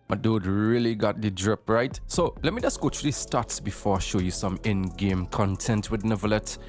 My dude really got the drip, right? So let me just go through the stats before I show you some in-game content with Neuvillette.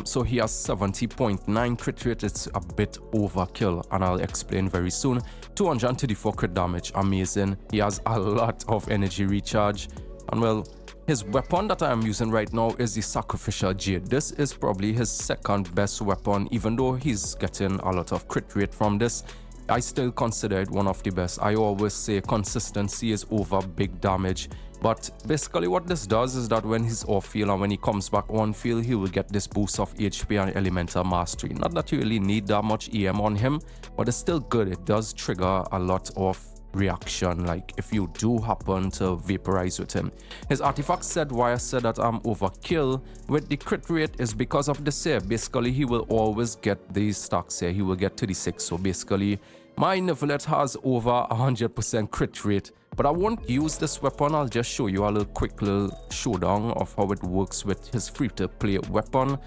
So he has 70.9 crit rate. It's a bit overkill, and I'll explain very soon. 234 crit damage, amazing. He has a lot of energy recharge, and well, his weapon that I am using right now is the Sacrificial Jade. This is probably his second best weapon, even though he's getting a lot of crit rate from this. I still consider it one of the best. I always say consistency is over big damage. But basically what this does is that when he's off field and when he comes back on field, he will get this boost of HP and elemental mastery. Not that you really need that much EM on him, but it's still good. It does trigger a lot of reaction, like if you do happen to vaporize with him. His artifact set, why I said that I'm overkill with the crit rate is because of this here. Basically he will always get these stacks here. He will get 36. So basically my Neuvillette has over 100% crit rate, but I won't use this weapon. I'll just show you a quick little showdown of how it works with his free-to-play weapon.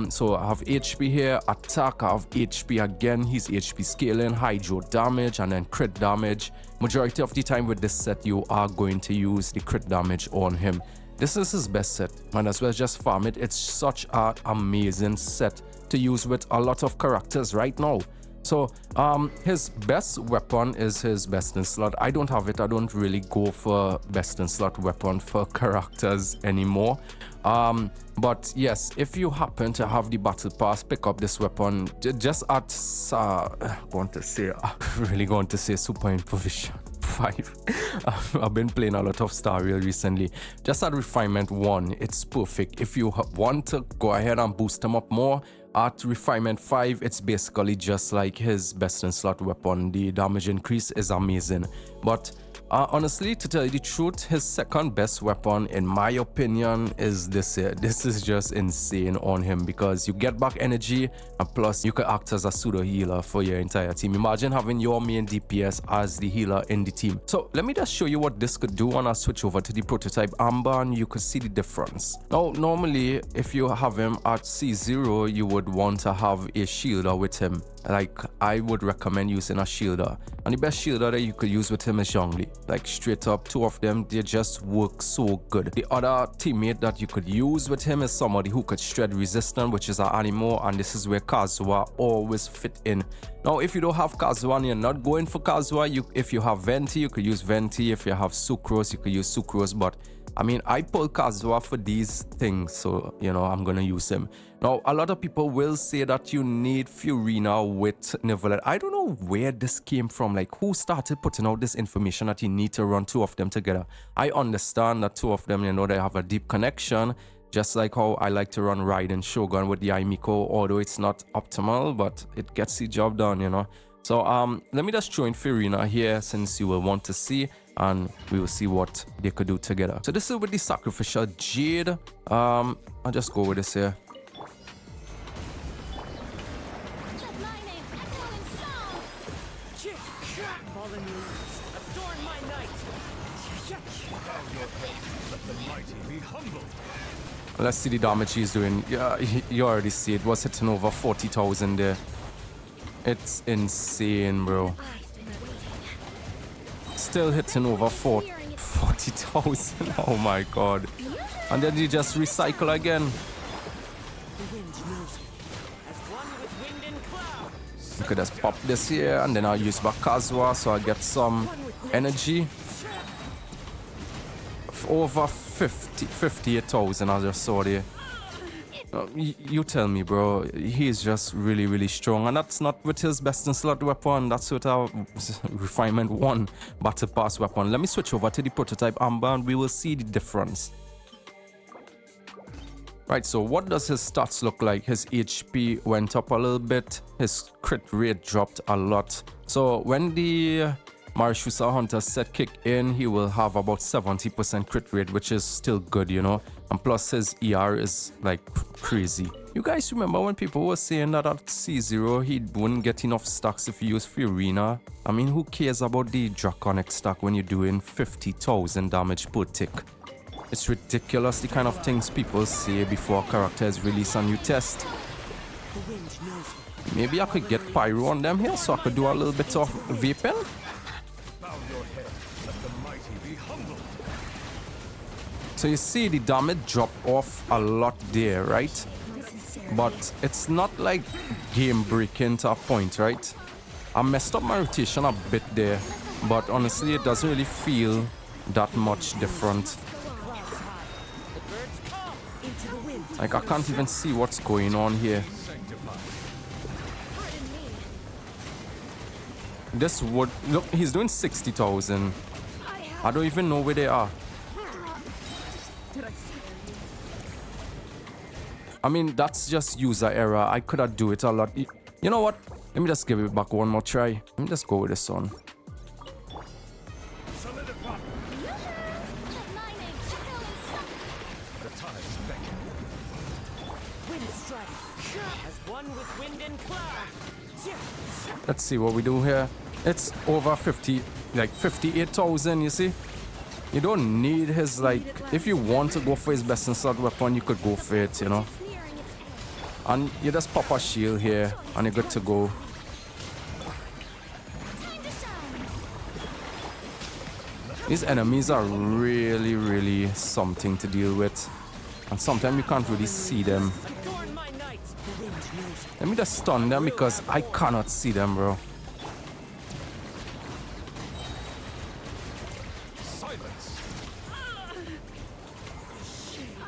So I have HP here, attack, I have HP again, he's HP scaling, hydro damage, and then crit damage. Majority of the time with this set, you are going to use the crit damage on him. This is his best set, might as well just farm it. It's such an amazing set to use with a lot of characters right now. So his best weapon is his best in slot. I don't have it. I don't really go for best in slot weapon for characters anymore. But yes, if you happen to have the battle pass, pick up this weapon just at really going to say super improvisation 5. I've been playing a lot of Star Rail recently. Just at refinement 1, it's perfect. If you want to go ahead and boost him up more, at refinement 5, it's basically just like his best in slot weapon. The damage increase is amazing. But honestly, to tell you the truth, his second best weapon, in my opinion, is this here. This is just insane on him because you get back energy and plus you can act as a pseudo healer for your entire team. Imagine having your main DPS as the healer in the team. So let me just show you what this could do, and I'll switch over to the prototype Amber and you could see the difference. Now, normally, if you have him at C0, you would want to have a shielder with him. Like, I would recommend using a shielder, and the best shielder that you could use with him is Zhongli. Like, straight up, two of them, they just work so good. The other teammate that you could use with him is somebody who could shred resistance, which is an Animo, and this is where Kazuha always fit in. Now, if you don't have Kazuha and you're not going for Kazuha, if you have Venti, you could use Venti. If you have Sucrose, you could use Sucrose. But I mean, I pull Kazuha for these things, so you know I'm gonna use him. Now, a lot of people will say that you need Furina with Neuvillette. I don't know where this came from. Like, who started putting out this information that you need to run two of them together? I understand that two of them, you know, they have a deep connection. Just like how I like to run Raiden Shogun with the Aimiko, although it's not optimal, but it gets the job done, you know. So let me just throw in Furina here since you will want to see, and we will see what they could do together. So this is with the Sacrificial Jade. I'll just go with this here. Let's see the damage he's doing. Yeah, you already see it was hitting over 40,000 there. It's insane, bro. Still hitting over 40,000. Oh my god. And then you just recycle again. You could just pop this here and then I'll use back Kazuha so I get some energy. Over 58,000 I just saw there. You tell me, bro. He's just really, really strong, and that's not with his best in slot weapon. That's with our refinement 1 battle pass weapon. Let me switch over to the prototype Amber and we will see the difference. Right, so what does his stats look like? His HP went up a little bit. His crit rate dropped a lot. So when the Marushusa Hunter set kick in, he will have about 70% crit rate, which is still good, you know. And plus his ER is like crazy. You guys remember when people were saying that at C0 he wouldn't get enough stacks if you use Furina? I mean, who cares about the Draconic stack when you're doing 50,000 damage per tick? It's ridiculous the kind of things people say before a character is released a new test. Maybe I could get Pyro on them here so I could do a little bit of vaping. So you see the damage drop off a lot there, right? But it's not like game breaking to a point, right? I messed up my rotation a bit there, but honestly it doesn't really feel that much different. Like I can't even see what's going on here. This would look, he's doing 60,000. I don't even know where they are. I mean, that's just user error. I could have do it a lot. You know what? Let me just give it back one more try. Let me just go with this one. Let's see what we do here. It's over 50, like 58,000, you see? You don't need his, like, if you want to go for his best in slot weapon, you could go for it, you know? And you just pop a shield here, and you're good to go. These enemies are really, really something to deal with. And sometimes you can't really see them. Let me just stun them because I cannot see them, bro.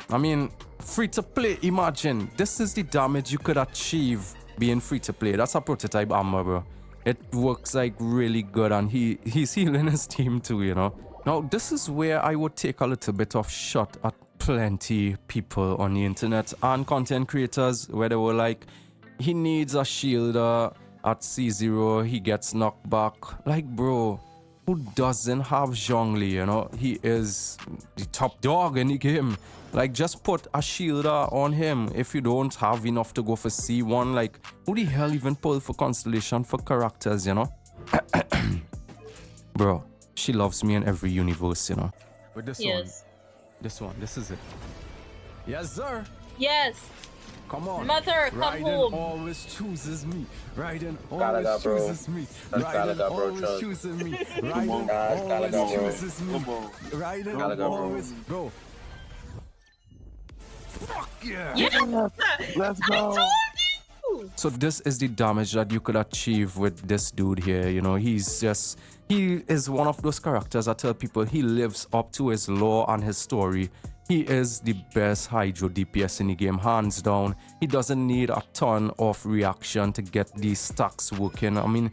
I mean, free to play, imagine. This is the damage you could achieve being free to play. That's a prototype armor, bro. It works like really good, and he's healing his team too, you know. Now, this is where I would take a little bit of shot at plenty people on the internet and content creators where they were like, he needs a shield at C0, he gets knocked back. Like, bro, who doesn't have Zhongli, you know? He is the top dog in the game. Like, just put a shielder on him if you don't have enough to go for C1. Like, who the hell even pull for Constellation for characters, you know? Bro, she loves me in every universe, you know? With this one, this is it. Yes, sir. Yes. Come on. Mother, come Raiden home. always chooses me. Raiden always chooses me. Raiden always chooses me. Raiden always chooses me. Raiden always go. Fuck yeah! Yeah. Let's go. I told you. So this is the damage that you could achieve with this dude here. You know, he is one of those characters I tell people he lives up to his lore and his story. He is the best Hydro DPS in the game, hands down. He doesn't need a ton of reaction to get these stacks working. I mean,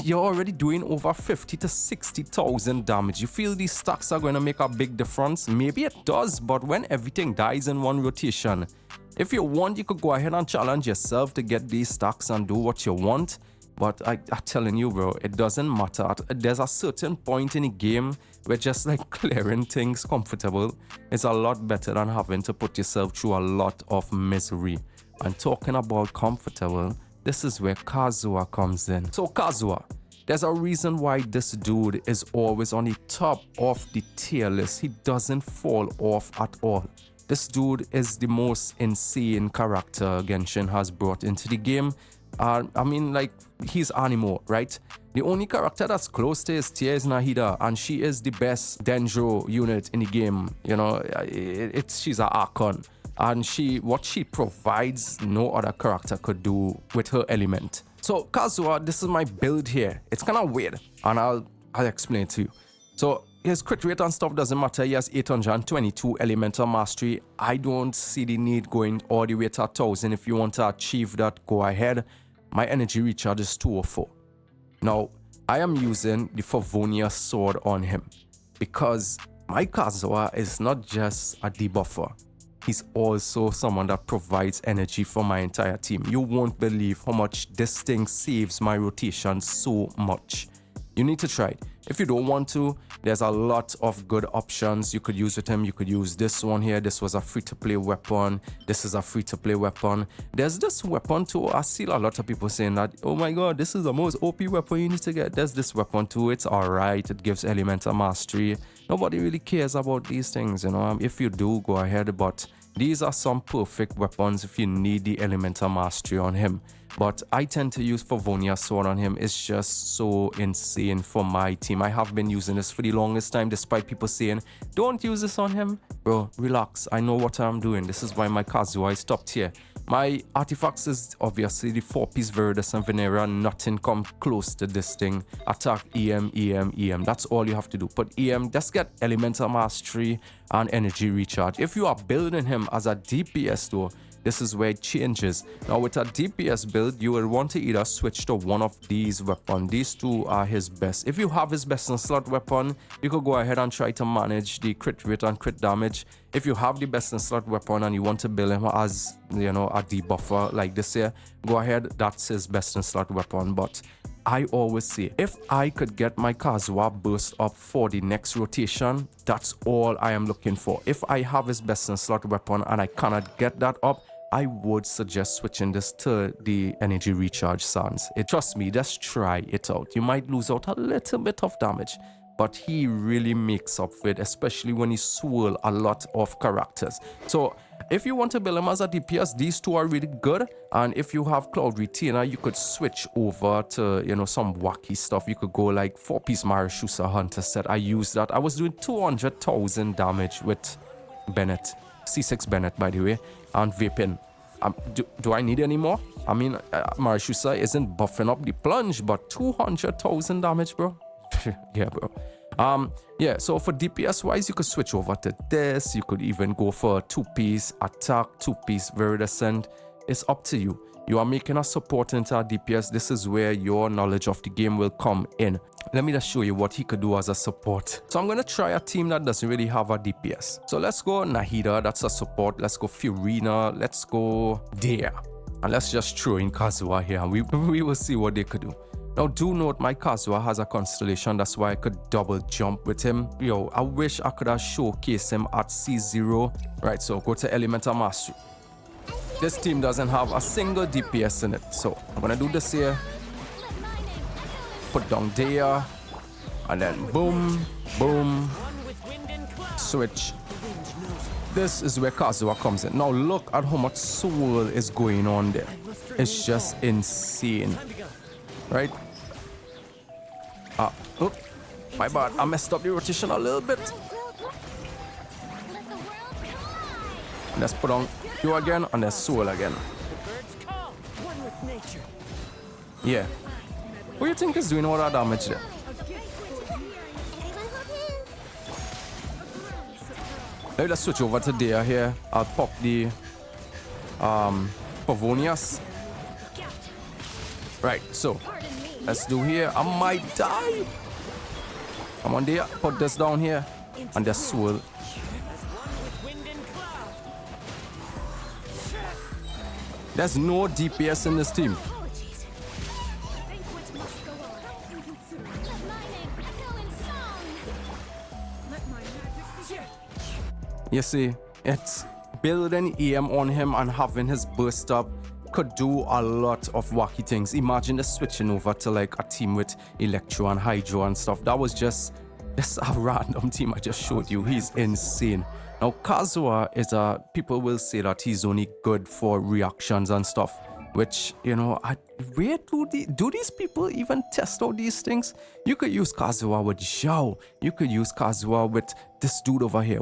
you're already doing over 50 to 60,000 damage. You feel these stacks are going to make a big difference? Maybe it does, but when everything dies in one rotation, if you want, you could go ahead and challenge yourself to get these stacks and do what you want. But I'm telling you, bro, it doesn't matter. There's a certain point in the game where just like clearing things comfortable is a lot better than having to put yourself through a lot of misery. And talking about comfortable, this is where Kazuha comes in. So Kazuha, there's a reason why this dude is always on the top of the tier list. He doesn't fall off at all. This dude is the most insane character Genshin has brought into the game. I mean, like, he's Animo, right? The only character that's close to his tier is Nahida, and she is the best Dendro unit in the game. You know, she's an Archon, and what she provides, no other character could do with her element. So Kazuha, this is my build here. It's kind of weird, and I'll explain it to you. So his crit rate and stuff doesn't matter. He has 822 elemental mastery. I don't see the need going all the way to 1,000. If you want to achieve that, go ahead. My energy recharge is 204. Now, I am using the Favonius sword on him because my Kazuha is not just a debuffer. He's also someone that provides energy for my entire team. You won't believe how much this thing saves my rotation so much. You need to try it. If you don't want to, there's a lot of good options you could use with him. You could use this one here. This was a free-to-play weapon. This is a free-to-play weapon. There's this weapon too. I see a lot of people saying that, oh my god, this is the most OP weapon you need to get. There's this weapon too. It's alright. It gives elemental mastery. Nobody really cares about these things, you know. If you do, go ahead, but These are some perfect weapons if you need the elemental mastery on him. But I tend to use Favonia's sword on him. It's just so insane for my team. I have been using this for the longest time, despite people saying, don't use this on him. Bro, relax. I know what I'm doing. This is why my Kazuha is top tier. My artifacts is obviously the 4-piece Viridus and Venera. Nothing come close to this thing. Attack, EM, EM, EM. That's all you have to do. But EM, just get elemental mastery and energy recharge. If you are building him as a DPS though, this is where it changes. Now with a DPS build, you will want to either switch to one of these weapons. These two are his best. If you have his best in slot weapon, you could go ahead and try to manage the crit rate and crit damage. If you have the best in slot weapon and you want to build him as, you know, a debuffer like this here, go ahead, that's his best in slot weapon. But I always say, if I could get my Kazuha burst up for the next rotation, that's all I am looking for. If I have his best in slot weapon and I cannot get that up, I would suggest switching this to the energy recharge sans. Trust me, just try it out. You might lose out a little bit of damage, but he really makes up for it, especially when he swirl a lot of characters. So if you want to build him as a DPS, these two are really good. And if you have Cloud Retainer, you could switch over to, you know, some wacky stuff. You could go like 4-piece Marashusa Hunter set. I used that. I was doing 200,000 damage with Bennett. C6 Bennett, by the way, and Vaping. Do I need any more? I mean, Marashusa isn't buffing up the plunge, but 200,000 damage, bro. Yeah, bro. Yeah, so for DPS wise, you could switch over to this. You could even go for a 2-piece attack, 2-piece Viridescent. It's up to you. You are making a support into a DPS. This is where your knowledge of the game will come in. Let me just show you what he could do as a support. So I'm going to try a team that doesn't really have a DPS. So let's go Nahida, that's a support. Let's go Fiorina. Let's go Dea. And let's just throw in Kazuha here. And we will see what they could do. Now do note my Kazuha has a constellation. That's why I could double jump with him. Yo, I wish I could have showcased him at C0. Right, so go to Elemental Mastery. This team doesn't have a single DPS in it. So I'm going to do this here. Put down there, and then boom, boom, switch. This is where Kazuha comes in. Now look at how much soul is going on there. It's just insane, right? Oh, my bad. I messed up the rotation a little bit. Let's put on you again, and then soul again. Yeah. What do you think is doing all that damage there? Let me switch over to Dea here. I'll pop the Pavonias. Right, so let's do here. I might die. Come on, Dea. Put this down here. And the swirl. There's no DPS in this team. You see, it's building EM on him and having his burst up could do a lot of wacky things. Imagine just switching over to like a team with Electro and Hydro and stuff. That was just a random team I just showed you. He's insane. Now Kazuha is people will say that he's only good for reactions and stuff, which, you know, where do these people even test out these things? You could use Kazuha with Zhao. You could use Kazuha with this dude over here.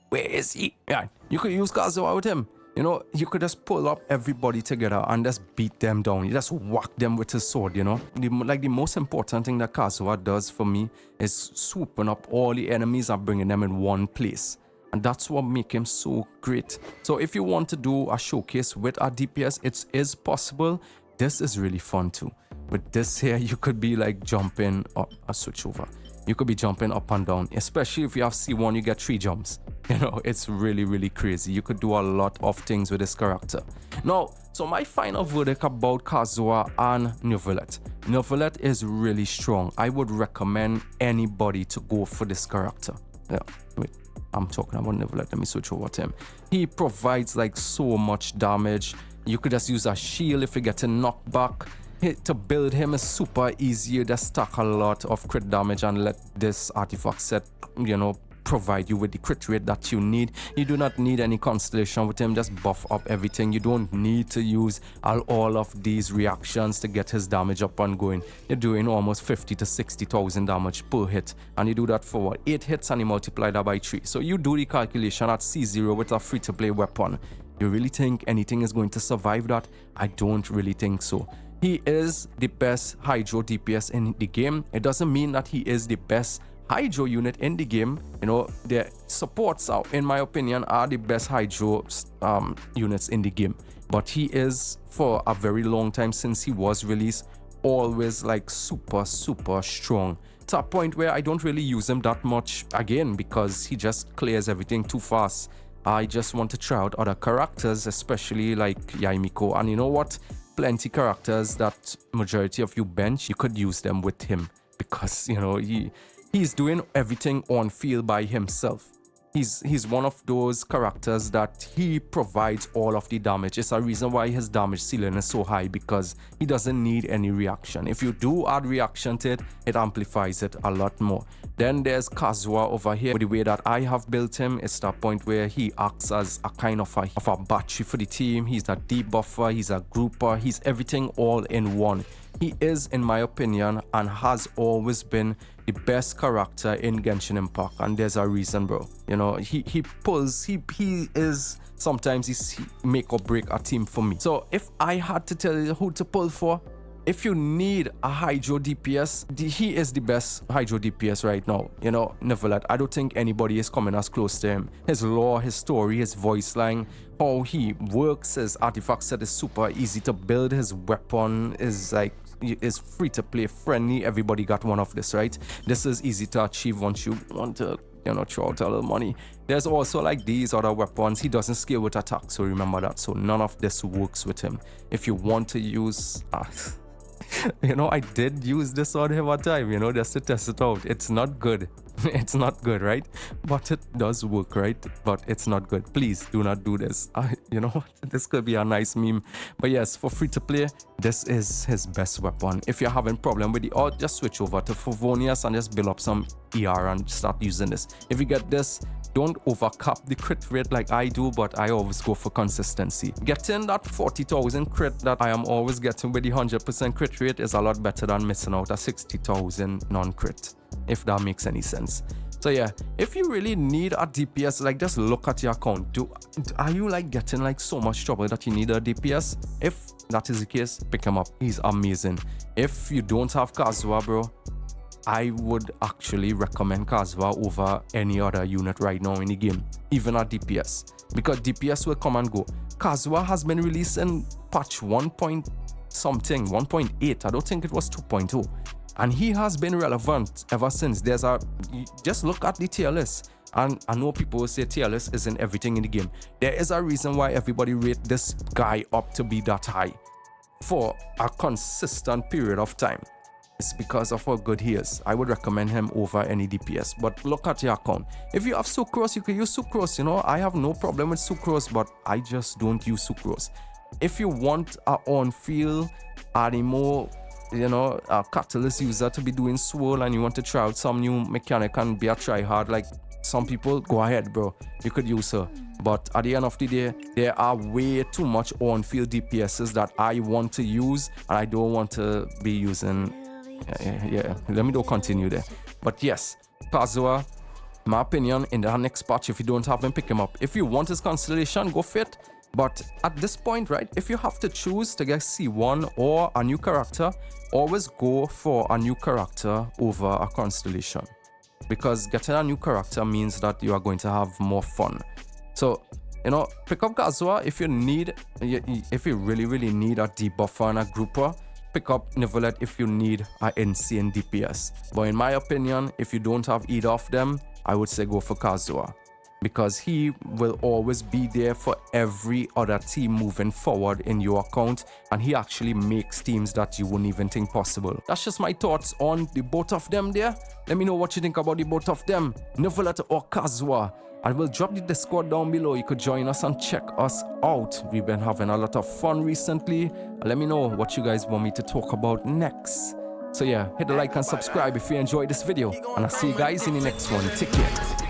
Where is he? Yeah, you could use Kazuha with him. You know, you could just pull up everybody together and just beat them down. You just whack them with his sword, you know. The most important thing that Kazuha does for me is swooping up all the enemies and bringing them in one place. And that's what makes him so great. So if you want to do a showcase with a DPS, it is possible. This is really fun too. With this here, you could be like jumping up. I'll switch over. You could be jumping up and down, especially if you have C1, you get 3 jumps. You know, it's really, really crazy. You could do a lot of things with this character. Now, so my final verdict about Kazuha and Neuvillette. Neuvillette is really strong. I would recommend anybody to go for this character. Yeah, wait, I'm talking about Neuvillette. Let me switch over to him. He provides like so much damage. You could just use a shield if you get a knockback. To build him is super easy. You just stack a lot of crit damage and let this artifact set, you know, provide you with the crit rate that you need. You do not need any constellation with him. Just buff up everything. You don't need to use all of these reactions to get his damage up and going. You're doing almost 50 to 60,000 damage per hit, and you do that for what, 8 hits, and you multiply that by 3. So you do the calculation at C0 with a free-to-play weapon. You really think anything is going to survive that? I don't really think so. He is the best Hydro DPS in the game. It doesn't mean that he is the best Hydro unit in the game. You know, the supports, in my opinion, are the best Hydro units in the game. But he is, for a very long time since he was released, always like super strong. To a point where I don't really use him that much, again, because he just clears everything too fast. I just want to try out other characters, especially like Yaimiko. And you know what? Plenty characters that majority of you bench, you could use them with him, because you know he's doing everything on field by himself. He's one of those characters that he provides all of the damage. It's a reason why his damage ceiling is so high, because he doesn't need any reaction. If you do add reaction to it, it amplifies it a lot more. Then there's Kazuha over here. With the way that I have built him, it's that point where he acts as a kind of a battery for the team. He's a debuffer, he's a grouper, he's everything all in one. He is, in my opinion, and has always been the best character in Genshin Impact, and there's a reason, bro. You know, he is sometimes he make or break a team for me. So if I had to tell you who to pull for, if you need a Hydro DPS, he is the best Hydro DPS right now. You know, Neuvillette, I don't think anybody is coming as close to him. His lore, his story, his voice line, how he works, his artifact set is super easy to build. His weapon is free to play, friendly. Everybody got one of this, right? This is easy to achieve once you want to, you know, throw out a little money. There's also like these other weapons. He doesn't scale with attack, so remember that. So none of this works with him. If you want to use you know, I did use this on him one time, you know, just to test it out. It's not good. It's not good, right? But it does work, right? But it's not good. Please do not do this. You know, this could be a nice meme. But yes, for free to play, this is his best weapon. If you're having problem with the art, just switch over to Favonius and just build up some ER and start using this. If you get this, don't overcap the crit rate like I do, but I always go for consistency. Getting that 40,000 crit that I am always getting with the 100% crit rate is a lot better than missing out a 60,000 non-crit, if that makes any sense. So yeah, if you really need a DPS, like just look at your account. Are you like getting like so much trouble that you need a DPS? If that is the case, pick him up. He's amazing. If you don't have Kazuha, bro, I would actually recommend Kazuha over any other unit right now in the game, even a DPS, because DPS will come and go. Kazuha has been released in patch 1 point something, 1.8. I don't think it was 2.0. And he has been relevant ever since. Just look at the tier list. And I know people will say tier list isn't everything in the game. There is a reason why everybody rate this guy up to be that high for a consistent period of time. It's because of how good he is. I would recommend him over any DPS. But look at your account. If you have Sucrose, you can use Sucrose. You know, I have no problem with Sucrose, but I just don't use Sucrose. If you want a on-field Animo, you know, a Catalyst user to be doing swirl, and you want to try out some new mechanic and be a try-hard like some people, go ahead, bro. You could use her. But at the end of the day, there are way too much on-field DPSs that I want to use, and I don't want to be using. Yeah, let me don't continue there. But yes, Kazuha, my opinion, in the next patch, if you don't have him, pick him up. If you want his constellation, go fit. But at this point, right, if you have to choose to get C1 or a new character, always go for a new character over a constellation, because getting a new character means that you are going to have more fun. So, you know, pick up Kazuha if you really need a debuffer and a grouper. Pick up Neuvillette if you need an insane DPS. But in my opinion, if you don't have either of them, I would say go for Kazuha, because he will always be there for every other team moving forward in your account, and he actually makes teams that you wouldn't even think possible. That's just my thoughts on the both of them there. Let me know what you think about the both of them, Neuvillette or Kazuha. I will drop the Discord down below. You could join us and check us out. We've been having a lot of fun recently. Let me know what you guys want me to talk about next. So yeah, hit the like and subscribe if you enjoyed this video, and I'll see you guys in the next one. Take care.